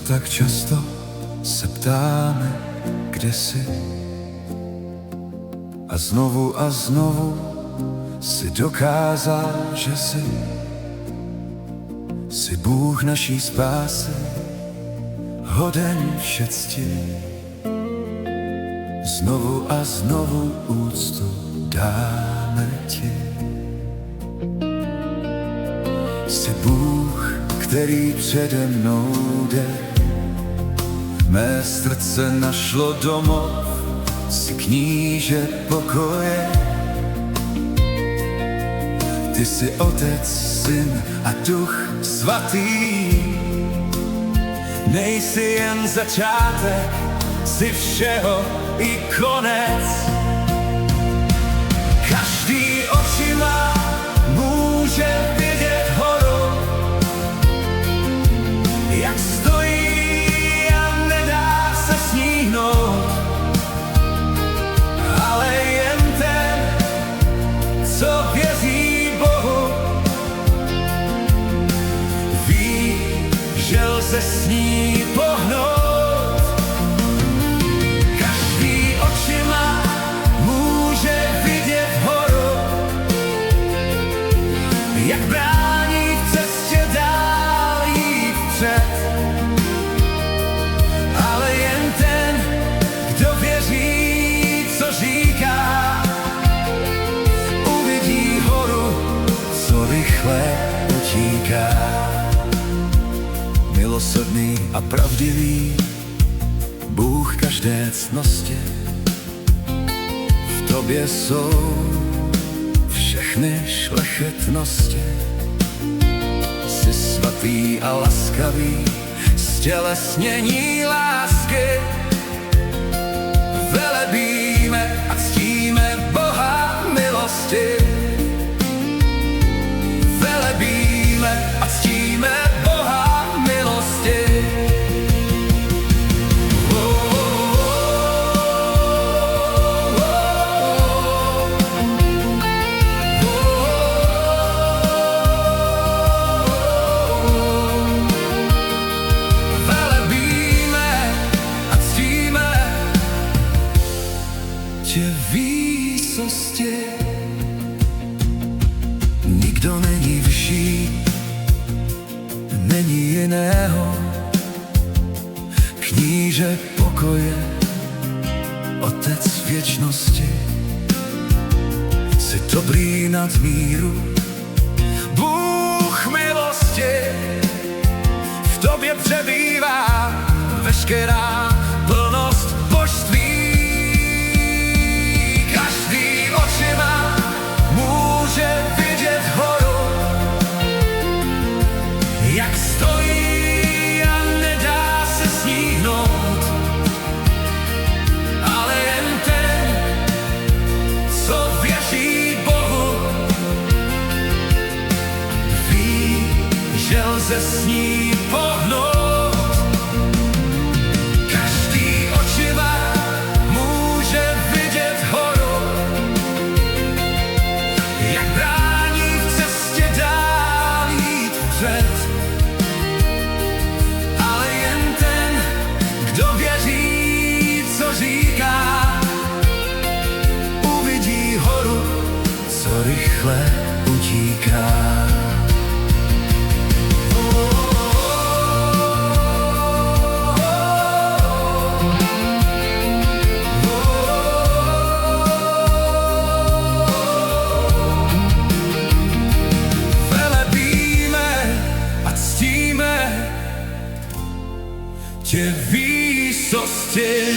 Tak často se ptáme, kde jsi. A znovu si dokázal, že jsi Bůh naší spásy, hoden vše cti. Znovu úctu dáme ti. Jsi Bůh, který přede mnou jde. Mé srdce našlo domov, jsi kníže pokoje. Ty jsi Otec, Syn a Duch Svatý. Nejsi jen začátek, jsi všeho i konec. Každý očima může vidět horu, jak stojí a nedá se sníhnout. Ale jen ten, co věří Bohu, ví, že lze s ní pohnout. Každý očima může vidět horu, jak brání v cestě dál jít vpřed. Ale jen ten, kdo věří, co říká, uvidí horu, co rychle utíká. Milosrdný a pravdivý, Bůh každé ctnosti, v tobě jsou všechny šlechetnosti. Jsi svatý a laskavý, stělesnění lásky. Velebíme a ctíme Boha milosti. Velebíme a ctíme Boha milosti. Výsosti, nikdo není vyšší, není jiného. Kníže pokoje, Otec věčnosti, jsi dobrý nad míru, Bůh milosti. V tobě přebývá veškerá plnost božství. Může vidět horu, jak stojí a nedá se sníhnout. Ale jen ten, co věří Bohu, ví, že lze s ní pohnout. Každý očima může vidět horu, jak brání v cestě dál jít vpřed. Ale jen ten, kdo věří, co říká, uvidí horu, co rychle utíká. Tě výsosti.